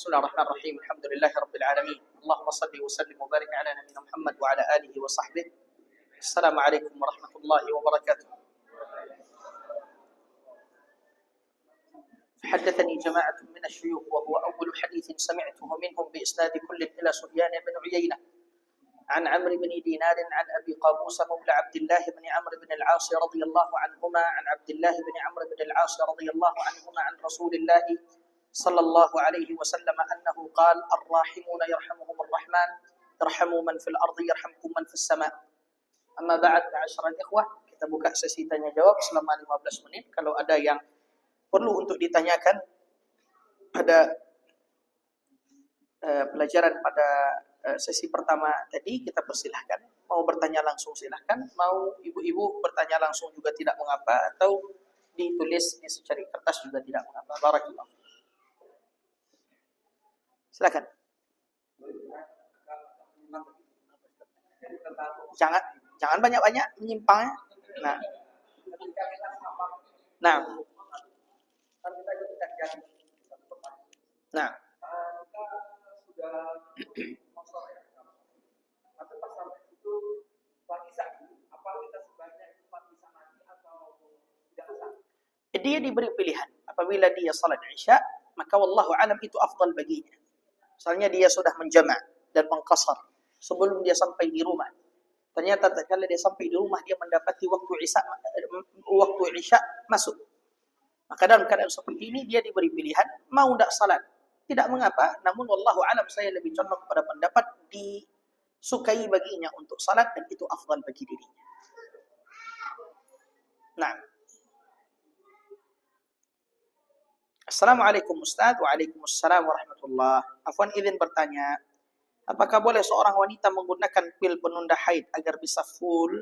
Bismillahirrahmanirrahim. Alhamdulillahirabbil alamin. Allahumma shalli wa sallim wa barik ala nabiyyina Muhammad wa ala alihi wa sahbihi. Assalamualaikum warahmatullahi wabarakatuh. حدثني جماعة من الشيوخ وهو أول حديث سمعته منهم بإسناد كل إلى سفيان بن عيينة عن عمرو بن دينار عن أبي قابوس مولى عبد الله بن عمرو بن العاص رضي الله عنهما عن عبد الله بن عمرو بن العاص رضي الله عنهما عن رسول الله صلى الله عليه وسلم أنه قال الراحمون يرحمهم الرحمن ارحموا من في الأرض يرحمكم من في السماء. أما بعد معاشر الإخوة, kita buka sesi tanya jawab selama 15 menit. Kalau ada yang perlu untuk ditanyakan pada pelajaran pada sesi pertama tadi, kita persilahkan. Mau bertanya langsung silahkan, mau ibu-ibu bertanya langsung juga tidak mengapa, atau ditulis di secari kertas juga tidak mengapa. Barakallah. Silakan. Jangan banyak-banyak menyimpang. Nah. Nah, dia diberi pilihan. Apabila dia salat Isya, maka wallahu alam itu afdal baginya. Misalnya dia sudah menjama' dan mengqasar sebelum dia sampai di rumah. Ternyata kalau dia sampai di rumah dia mendapati waktu Isya masuk. Maka dalam keadaan seperti ini dia diberi pilihan mau tidak salat, tidak mengapa. Namun wallahu alam saya lebih condong pada pendapat disukai baginya untuk salat dan itu afdal bagi dirinya. Nah. Assalamualaikum Ustaz. Waalaikumsalam warahmatullah. Afwan, izin bertanya, apakah boleh seorang wanita menggunakan pil penunda haid agar bisa full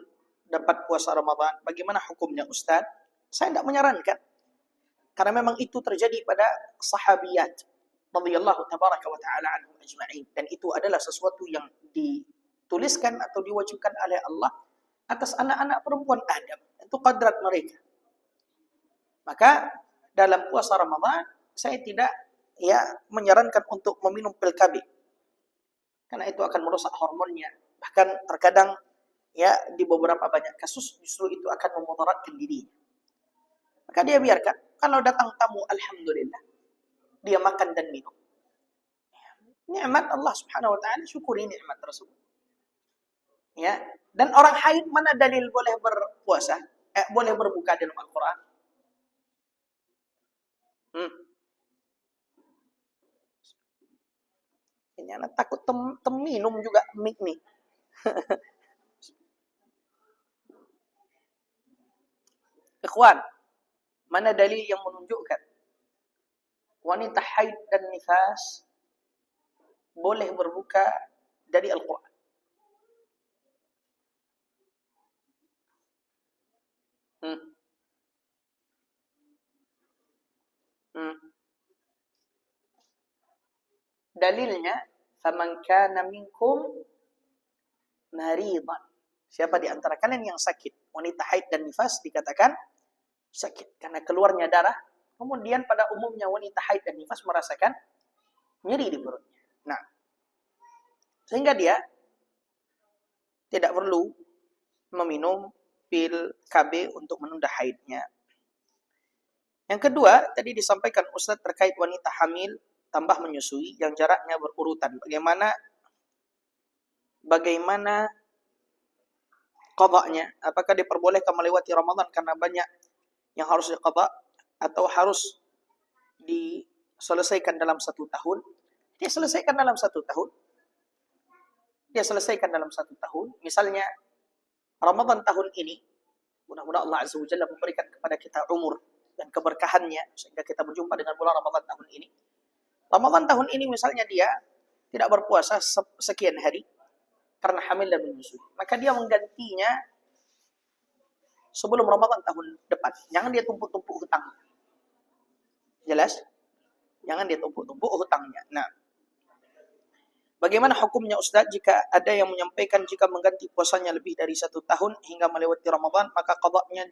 dapat puasa Ramadan? Bagaimana hukumnya Ustaz? Saya tidak menyarankan. Karena memang itu terjadi pada sahabiyat radhiyallahu tabaraka wa ta'ala anhum ajma'in, dan itu adalah sesuatu yang dituliskan atau diwajibkan oleh Allah atas anak-anak perempuan Adam. Itu qadrat mereka. Maka dalam puasa Ramadan saya tidak menyarankan untuk meminum pil KB, karena itu akan merusak hormonnya. Bahkan terkadang di beberapa banyak kasus justru itu akan memudaratkan dirinya. Maka dia biarkan. Kalau datang tamu, alhamdulillah, dia makan dan minum. Nikmat Allah Subhanahu wa taala, syukuri nikmat tersebut. Ya, dan orang haid mana dalil boleh berpuasa? Boleh berbuka dalam Al-Qur'an? Ini anak takut minum juga mik nih. Ikhwan, mana dalil yang menunjukkan wanita haid dan nifas boleh berbuka dari Al-Quran? Dalilnya, faman kana minkum maridan. Siapa di antara kalian yang sakit? Wanita haid dan nifas dikatakan sakit karena keluarnya darah. Kemudian pada umumnya wanita haid dan nifas merasakan nyeri di perutnya. Nah, sehingga dia tidak perlu meminum pil KB untuk menunda haidnya. Yang kedua, tadi disampaikan Ustaz terkait wanita hamil tambah menyusui yang jaraknya berurutan. Bagaimana qadanya? Apakah diperbolehkan melewati Ramadan karena banyak yang harus diqadha atau harus diselesaikan dalam 1 tahun? Dia selesaikan dalam 1 tahun. Dia selesaikan dalam 1 tahun. Misalnya Ramadan tahun ini, mudah-mudahan Allah Azza wa Jalla memberikan kepada kita umur dan keberkahannya sehingga kita berjumpa dengan bulan Ramadan tahun ini. Ramadan tahun ini misalnya dia tidak berpuasa sekian hari karena hamil dan menyusui, maka dia menggantinya sebelum Ramadan tahun depan. Jangan dia tumpuk-tumpuk hutang. Jelas? Jangan dia tumpuk-tumpuk hutangnya. Nah, bagaimana hukumnya Ustaz jika ada yang menyampaikan jika mengganti puasanya lebih dari 1 tahun hingga melewati Ramadan, maka qadanya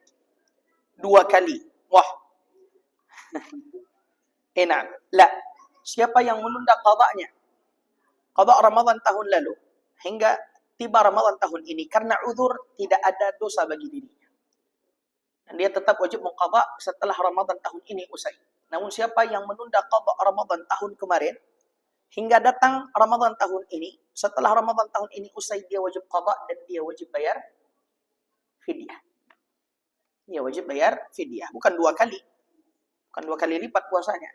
2 kali? Wah. Nah, la. siapa yang menunda qadanya, qada Ramadan tahun lalu hingga tiba Ramadan tahun ini karena uzur, tidak ada dosa bagi dirinya. Dan dia tetap wajib mengqadha setelah Ramadan tahun ini usai. Namun siapa yang menunda qadha Ramadan tahun kemarin hingga datang Ramadan tahun ini, setelah Ramadan tahun ini usai, dia wajib qadha dan dia wajib bayar fidyah. Dia wajib bayar fidyah, bukan dua kali. Bukan dua kali lipat puasanya.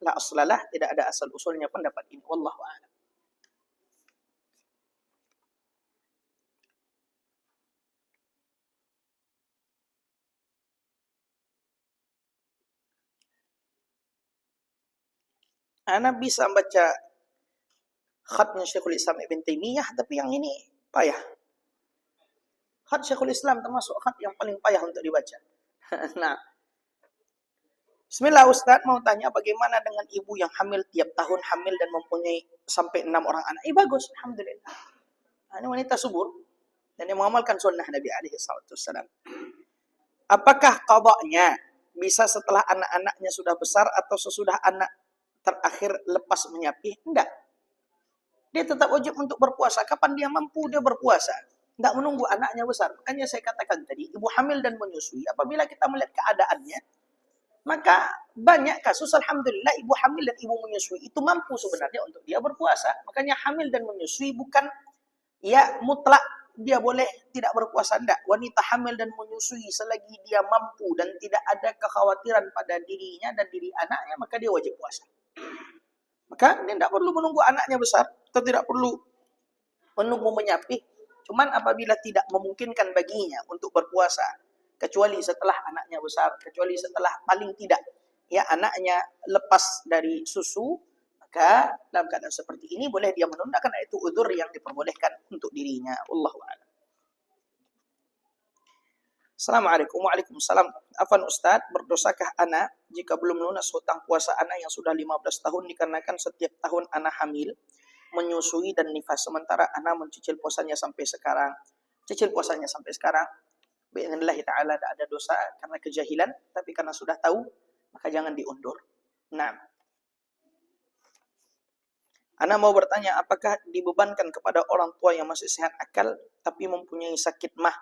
La aslalah, tidak ada asal usulnya pendapat ini. Wallahu a'lam. Ana bisa baca khatnya Syekhul Islam Ibn Taimiyah, tapi yang ini payah. Khat Syekhul Islam termasuk khat yang paling payah untuk dibaca. Nah, bismillah Ustaz, mau tanya bagaimana dengan ibu yang hamil tiap tahun hamil dan mempunyai sampai 6 orang anak. Bagus, alhamdulillah. Nah, ini wanita subur dan yang mengamalkan sunnah Nabi alaihi wasallam. Apakah qadanya bisa setelah anak-anaknya sudah besar atau sesudah anak terakhir lepas menyapih? Enggak. Dia tetap wajib untuk berpuasa. Kapan dia mampu, dia berpuasa. Enggak menunggu anaknya besar. Makanya saya katakan tadi, ibu hamil dan menyusui, apabila kita melihat keadaannya, maka banyak kasus, alhamdulillah, ibu hamil dan ibu menyusui itu mampu sebenarnya untuk dia berpuasa. Makanya hamil dan menyusui bukan ya mutlak dia boleh tidak berpuasa. Enggak. Wanita hamil dan menyusui selagi dia mampu dan tidak ada kekhawatiran pada dirinya dan diri anaknya, maka dia wajib puasa. Maka dia tidak perlu menunggu anaknya besar atau tidak perlu menunggu menyapih. Cuman apabila tidak memungkinkan baginya untuk berpuasa, kecuali setelah anaknya besar, kecuali setelah paling tidak ya anaknya lepas dari susu, maka dalam keadaan seperti ini boleh dia menunda karena itu uzur yang diperbolehkan untuk dirinya. Wallahu a'lam. Assalamualaikum. Waalaikumsalam. Afwan Ustaz, berdosakah ana jika belum lunas hutang puasa ana yang sudah 15 tahun dikarenakan setiap tahun ana hamil, menyusui dan nifas, sementara ana mencicil puasanya sampai sekarang. Cicil puasanya sampai sekarang. Bi'idznillah ta'ala tidak ada dosa karena kejahilan, tapi karena sudah tahu, maka jangan diundur. Nah, ana mau bertanya, apakah dibebankan kepada orang tua yang masih sehat akal tapi mempunyai sakit mah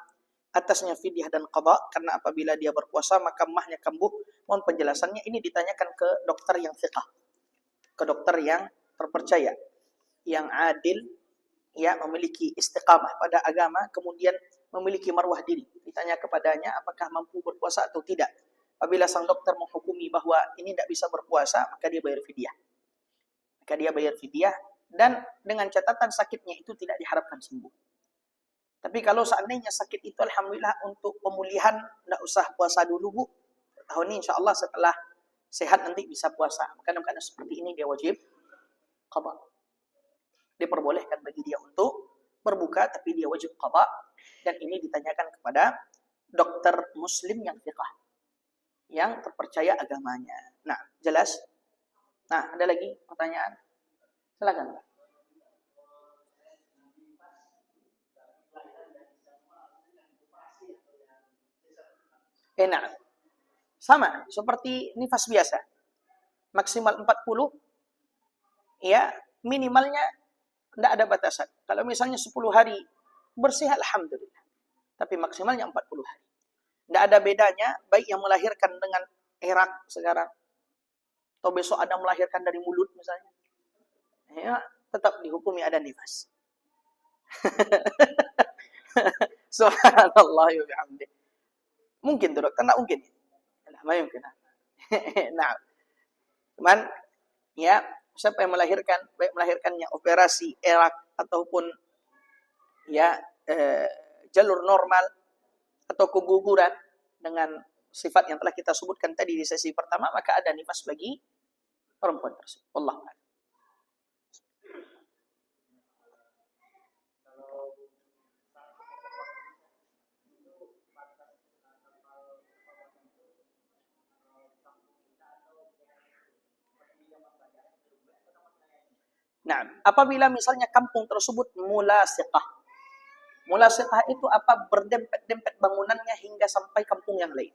atasnya fidyah dan qadha, karena apabila dia berpuasa maka mahnya kambuh? Mohon penjelasannya. Ini ditanyakan ke dokter yang thiqah, ke dokter yang terpercaya, yang adil, ya memiliki istiqamah pada agama, kemudian memiliki marwah diri. Ditanya kepadanya apakah mampu berpuasa atau tidak. Apabila sang dokter menghukumi bahwa ini tidak bisa berpuasa, maka dia bayar fidyah. Maka dia bayar fidyah, dan dengan catatan sakitnya itu tidak diharapkan sembuh. Tapi kalau seandainya sakit itu alhamdulillah untuk pemulihan, tidak usah puasa dulu Bu. Tahun ini insya Allah setelah sehat nanti bisa puasa. Maka dalam keadaan seperti ini dia wajib qadha. Diperbolehkan bagi dia untuk berbuka, tapi dia wajib qadha. Dan ini ditanyakan kepada dokter muslim yang thiqah, yang terpercaya agamanya. Nah, jelas? Nah, ada lagi pertanyaan? Silakan. Nah, sama seperti nifas biasa. Maksimal 40, ya minimalnya tidak ada batasan. Kalau misalnya 10 hari bersih, alhamdulillah. Tapi maksimalnya 40 hari. Tidak ada bedanya, baik yang melahirkan dengan erak sekarang, atau besok ada melahirkan dari mulut misalnya. Ya, tetap dihukumi ada nifas. Subhanallah wa bihamdih. Mungkin tuh dokter, tidak mungkin. Nah, mungkin. Nah, cuman ya siapa yang melahirkan, baik melahirkannya operasi erak ataupun ya jalur normal atau keguguran dengan sifat yang telah kita sebutkan tadi di sesi pertama, maka ada nifas bagi perempuan tersebut. Wallahu a'lam. Nah, apabila misalnya kampung tersebut mulasiqah. Mulasiqah itu apa? Berdempet-dempet bangunannya hingga sampai kampung yang lain.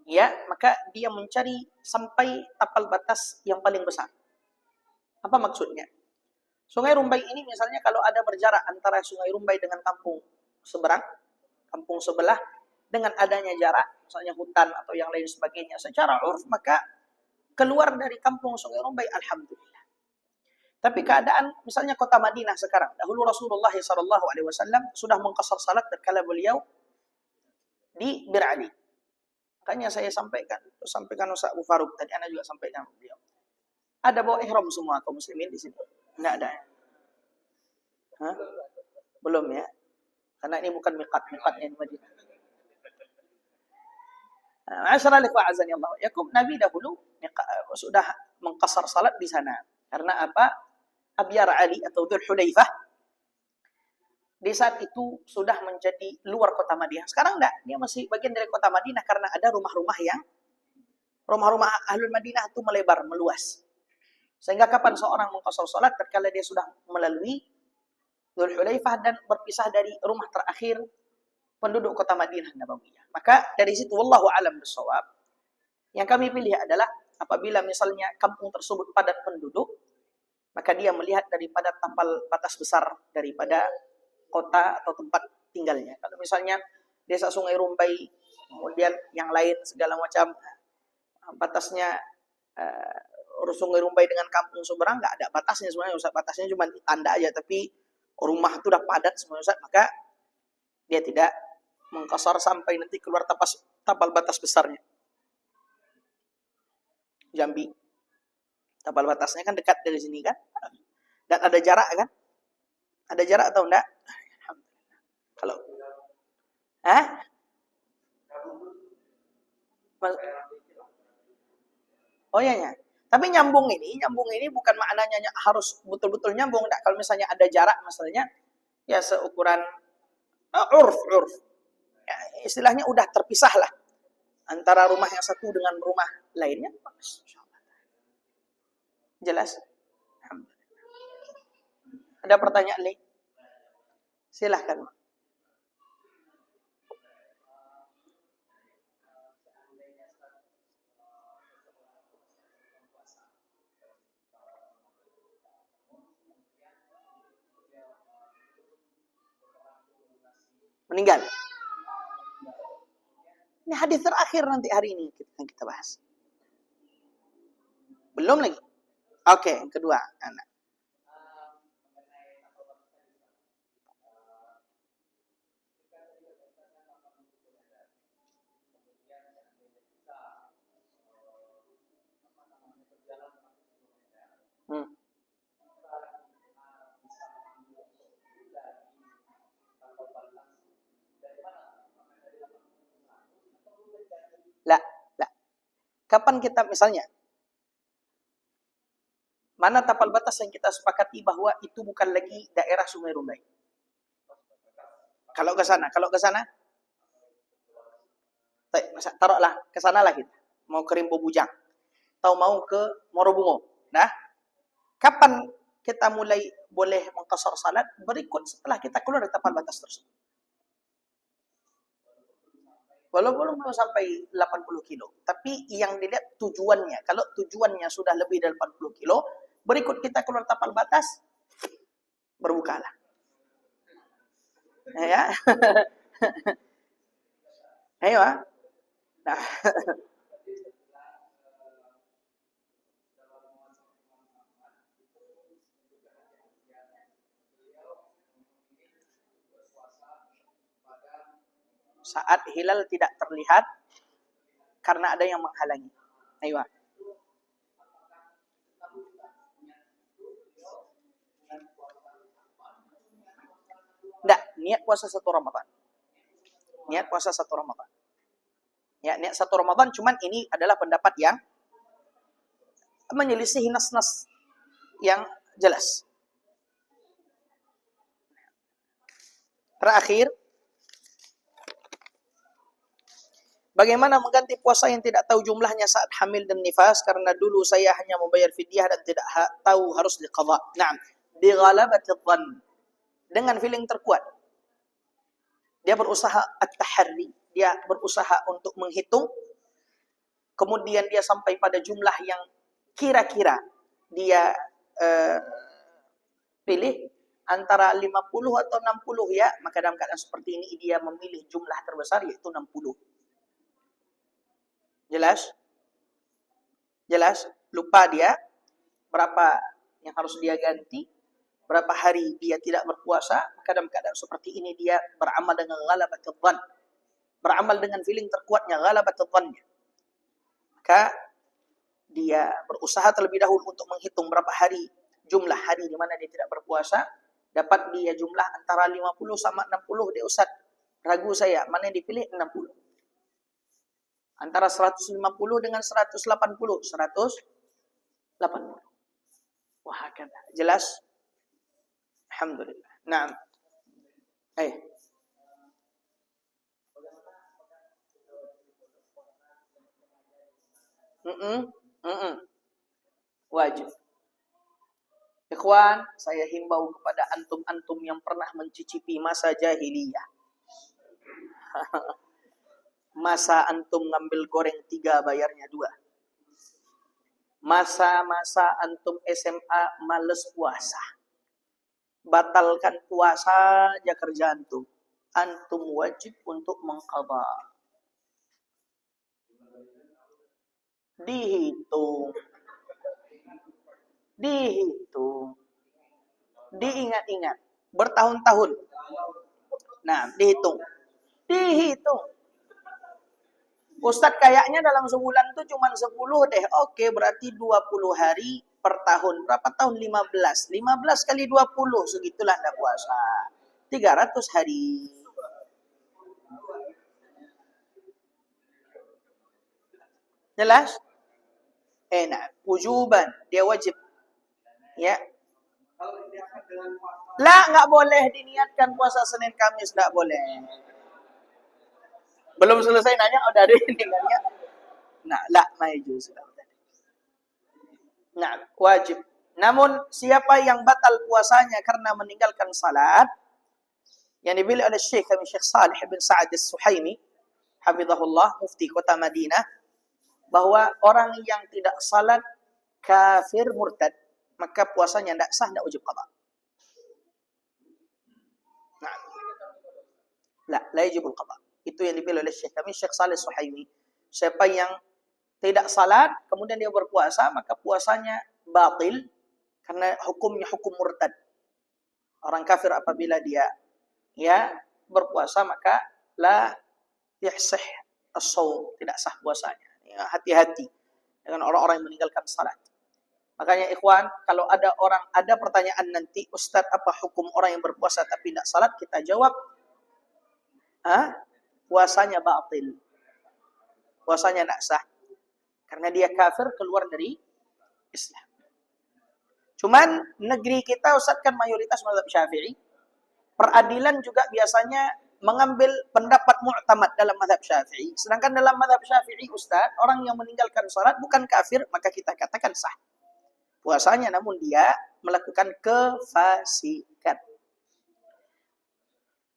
ya, maka dia mencari sampai tapal batas yang paling besar. Apa maksudnya? Sungai Rumbai ini misalnya kalau ada berjarak antara Sungai Rumbai dengan kampung seberang, kampung sebelah, dengan adanya jarak, misalnya hutan atau yang lain sebagainya, secara urf maka keluar dari kampung Sungai Rumbai, alhamdulillah. Tapi keadaan misalnya kota Madinah sekarang, dahulu Rasulullah SAW sudah mengqasar salat tatkala beliau di Bir Ali. Makanya saya sampaikan Ustaz Abu Faruk tadi, Anda juga sampaikan beliau. Ada bawa ihram semua kaum muslimin di sini? Enggak ada. Hah? Belum ya? Karena ini bukan miqatnya di Madinah. Ma'asyiral ikhwah azani Allah. Yakum Nabi dahulu sudah mengqasar salat di sana. Karena apa? Abyar Ali atau Dzul Hulaifah di saat itu sudah menjadi luar kota Madinah. Sekarang enggak, dia masih bagian dari kota Madinah karena ada rumah-rumah Ahlul Madinah itu melebar, meluas. Sehingga kapan seorang mengqasar salat tatkala dia sudah melalui Dzul Hulaifah dan berpisah dari rumah terakhir penduduk kota Madinah Nabawiyah. Maka dari situ wallahu alam bissawab, yang kami pilih adalah apabila misalnya kampung tersebut padat penduduk, maka dia melihat daripada tapal batas besar daripada kota atau tempat tinggalnya. Kalau misalnya desa Sungai Rumbai, kemudian yang lain segala macam batasnya Sungai Rumbai dengan kampung seberang nggak ada batasnya sebenarnya, Ustaz. Batasnya cuma tanda aja, tapi rumah itu udah padat semuanya, Ustaz. Maka dia tidak mengqasar sampai nanti keluar tapal batas besarnya. Jambi, tapal batasnya kan dekat dari sini kan, dan ada jarak kan? Ada jarak atau enggak? Kalau oh iya ya. Tapi nyambung ini bukan maknanya harus betul-betul nyambung. Enggak. Kalau misalnya ada jarak misalnya ya seukuran urf. Ya, istilahnya udah terpisah lah antara rumah yang satu dengan rumah lainnya. Jelas? Ada pertanyaan lain? Silahkan. Meninggal. Ini hadis terakhir nanti hari ini yang kita bahas. Belum lagi. Oke, yang kedua. Anak. Lah. Kapan kita misalnya, mana tapal batas yang kita sepakati bahwa itu bukan lagi daerah Sungai Rumbai? Kalau ke sana, taruhlah ke sana lah kita. Mau ke Rimbo Bujang, atau mau ke Morobungo. Nah, kapan kita mulai boleh mengqasar salat? Berikut setelah kita keluar dari tapal batas tersebut. Walaupun belum sampai 80 kilo. Tapi yang dilihat tujuannya. Kalau tujuannya sudah lebih dari 80 kilo, berikut kita keluar tapal batas, berbukalah. Ya. Ayo. Nah. Saat hilal tidak terlihat karena ada yang menghalangi. Ayo. Enggak, niat puasa 1 Ramadan. Niat puasa 1 Ramadan. Ya, niat 1 Ramadan, cuman ini adalah pendapat yang menyelisih nas-nas yang jelas. Terakhir, bagaimana mengganti puasa yang tidak tahu jumlahnya saat hamil dan nifas? Karena dulu saya hanya membayar fidyah dan tidak tahu harus diqadha. Naam, bi ghalabati dhann. Dengan feeling terkuat. Dia berusaha at-taharri, dia berusaha untuk menghitung kemudian dia sampai pada jumlah yang kira-kira dia pilih antara 50 atau 60 ya, maka dalam keadaan seperti ini dia memilih jumlah terbesar yaitu 60. Jelas? Jelas? Lupa dia berapa yang harus dia ganti, berapa hari dia tidak berpuasa, maka dalam keadaan seperti ini dia beramal dengan ghalabatul dhann. Beramal dengan feeling terkuatnya ghalabatul dhann. Maka dia berusaha terlebih dahulu untuk menghitung berapa hari, jumlah hari di mana dia tidak berpuasa, dapat dia jumlah antara 50 sama 60, dia Ustaz, ragu saya, mana yang dipilih 60. Antara 150 dengan 180, 180. Wah, kan jelas? Alhamdulillah. Nah. Wajib. Ikhwan, saya himbau kepada antum-antum yang pernah mencicipi masa jahiliyah. Masa antum ngambil goreng 3 bayarnya 2. Masa-masa antum SMA males puasa. Batalkan puasa aja kerja antum. Antum wajib untuk mengqadha. Dihitung. Diingat-ingat. Bertahun-tahun. Nah, dihitung. Ustadz kayaknya dalam sebulan tuh cuma 10 deh. Oke, berarti 20 hari per tahun. Berapa tahun? 15. 15 kali 20, segitulah Anda puasa. 300 hari. Jelas? Nah, wujuban. Dia wajib. Ya. Lah, nggak boleh diniatkan puasa Senin Kamis. Nggak boleh. Belum selesai nanya, udah ada ini nanya. Nah, la maju sudah. Nah, wajib. Namun siapa yang batal puasanya karena meninggalkan salat, yang dipilih oleh Syekh Salih bin Sa'ad As-Suhaimi, hafizahullah, mufti kota Madinah, bahwa orang yang tidak salat kafir murtad, maka puasanya tidak sah, tidak wajib qada. Nah, la yajibul qada. Itu yang dipilih oleh Syekh Salih As-Suhaimi. Siapa yang tidak salat kemudian dia berpuasa, maka puasanya batil karena hukumnya hukum murtad. Orang kafir apabila dia berpuasa maka la yahsih as-shaum, tidak sah puasanya. Ya, hati-hati dengan orang-orang yang meninggalkan salat. Makanya ikhwan, kalau ada pertanyaan nanti, Ustaz, apa hukum orang yang berpuasa tapi tidak salat? Kita jawab, puasanya batil. Puasanya tidak sah. Karena dia kafir, keluar dari Islam. Cuman negeri kita Ustaz kan mayoritas mazhab Syafi'i. Peradilan juga biasanya mengambil pendapat mu'tamad dalam mazhab Syafi'i. Sedangkan dalam mazhab Syafi'i Ustaz, orang yang meninggalkan salat bukan kafir, maka kita katakan sah puasanya, namun dia melakukan kefasikan.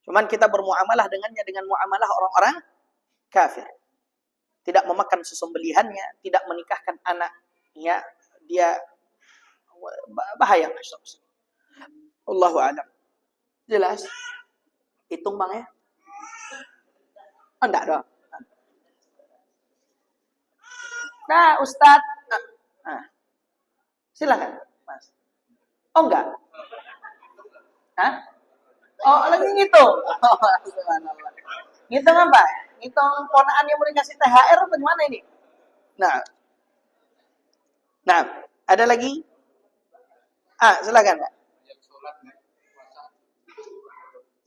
Cuman kita bermuamalah dengannya dengan muamalah orang-orang kafir. Tidak memakan sesembelihannya, tidak menikahkan anaknya, dia bahaya. Allahu a'lam. Jelas? Hitung Bang ya? Enggak dong. Nah, Ustaz. Silakan, Mas. Oh enggak? Oh, lagi ngitung. Subhanallah. Ngitung apa? Ngitung ponaan yang mau dikasih THR apa gimana ini? Nah, ada lagi? Silakan, Pak.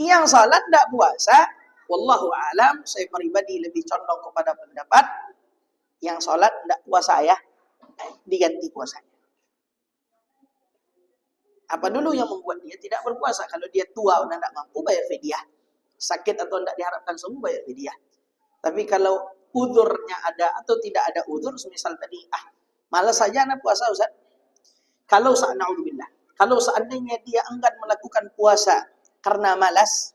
Yang salat tidak puasa, wallahu alam, saya pribadi lebih condong kepada pendapat yang salat tidak puasa ya, diganti puasanya. Apa dulu yang membuat dia tidak berpuasa? Kalau dia tua dan tidak mampu, bayar fidyah. Sakit atau tidak diharapkan sembuh, bayar fidyah. Tapi kalau uzurnya ada atau tidak ada uzur, semisal tadi, malas saja anak puasa Ustaz. Kalau seandainya dia enggan melakukan puasa karena malas,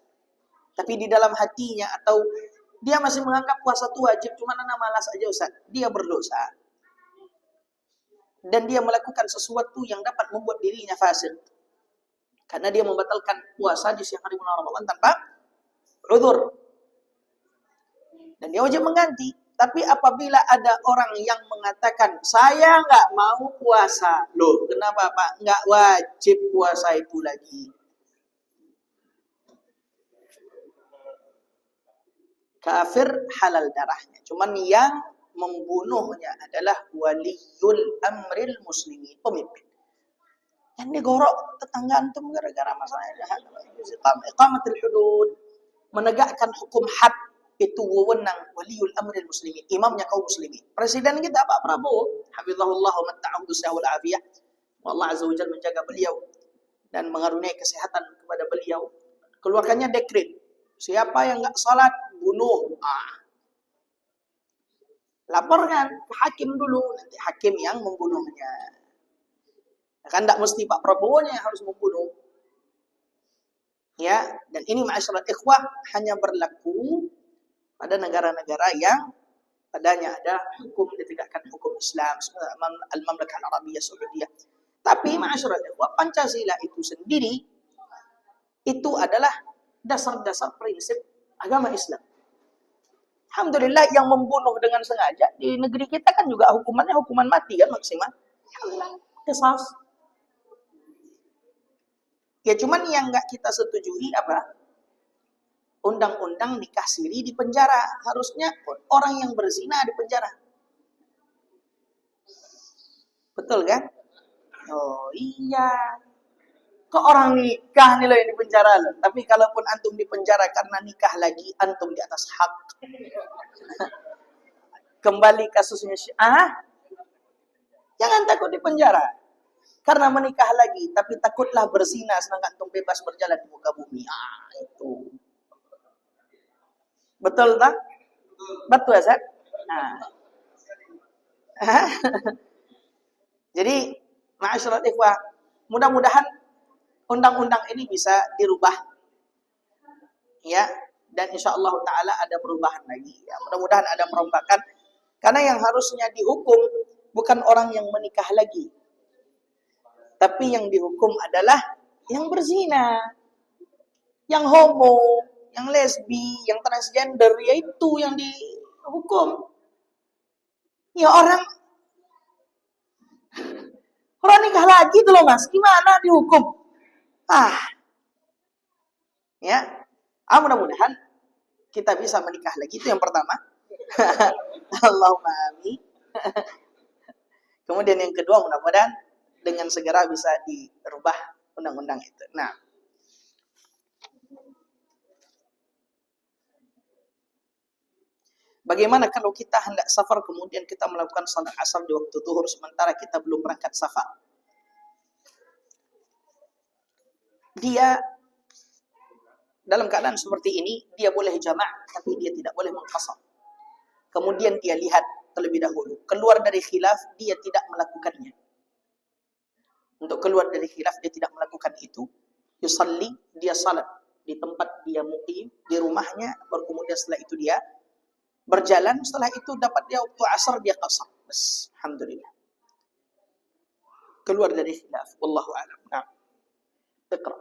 tapi di dalam hatinya atau Dia masih menganggap puasa itu wajib, cuma anak malas aja Ustaz. Dia berdosa. Dan dia melakukan sesuatu yang dapat membuat dirinya fasik. Karena dia membatalkan puasa di siang hari bulan Ramadan tanpa uzur. Dan dia wajib mengganti. Tapi apabila ada orang yang mengatakan, saya nggak mau puasa. Loh, kenapa Pak? Nggak wajib puasa itu lagi. Kafir halal darahnya. Cuman yang membunuhnya adalah waliyul amril muslimin, pemimpin. Yang digorok tetangga antum gara-gara masalah iqamatul hudud, menegakkan hukum had, itu wewenang waliul amril muslimin, imamnya kaum muslimin. Presiden kita Pak Prabowo, hafizahullah wa matta'ahu wal afiyah. Allah azza wajalla menjaga beliau dan mengaruniai kesehatan kepada beliau. Keluarkannya dekret, siapa yang enggak salat bunuh. Laporkan ke hakim dulu, nanti hakim yang membunuhnya. Kan tidak mesti Pak Prabowo-nya yang harus membunuh. Ya, dan ini ma'asyiral ikhwah hanya berlaku pada negara-negara yang padanya ada hukum ditegakkan hukum Islam, Al-Mamlakah Al-Arabiyah Saudiyah. Tapi ma'asyiral ikhwah, Pancasila itu sendiri itu adalah dasar-dasar prinsip agama Islam. Alhamdulillah yang membunuh dengan sengaja di negeri kita kan juga hukumannya hukuman mati kan maksimal. Alhamdulillah, qisas. Ya cuman yang nggak kita setujui apa? Undang-undang nikah siri di penjara. Harusnya orang yang berzina di penjara. Betul kan? Oh iya. Kok orang nikah nih loh yang di penjara loh. Tapi kalaupun antum di penjara karena nikah lagi, antum di atas hak. Kembali kasusnya jangan takut di penjara. Karena menikah lagi, tapi takutlah berzina sedangkan antum bebas berjalan di muka bumi. Itu. Betul tak? Betul Ustaz? Jadi, ma'asyiral ikhwah, mudah-mudahan undang-undang ini bisa dirubah. Ya, dan insyaallah taala ada perubahan lagi. Ya, mudah-mudahan ada perombakan. Karena yang harusnya dihukum bukan orang yang menikah lagi. Tapi yang dihukum adalah yang berzina, yang homo, yang lesbi, yang transgender, yaitu yang dihukum. Ya orang nikah lagi tuh loh Mas, gimana dihukum? Ya, mudah-mudahan kita bisa menikah lagi, itu yang pertama. Allahumma amin. Kemudian yang kedua, mudah-mudahan dengan segera bisa dirubah undang-undang itu. Nah, bagaimana kalau kita hendak safar kemudian kita melakukan salat asar di waktu zuhur sementara kita belum berangkat safar? Dia dalam keadaan seperti ini, dia boleh jamak tapi dia tidak boleh mengqasar. Kemudian dia lihat terlebih dahulu, keluar dari khilaf dia tidak melakukannya. Untuk keluar dari khilaf dia tidak melakukan itu. Yusalli, dia salat di tempat dia muqim, di rumahnya, baru kemudian setelah itu dia berjalan, setelah itu dapat dia waktu asar dia qasar. Bas, alhamdulillah. Keluar dari khilaf, wallahu a'lam. Nah, iqra.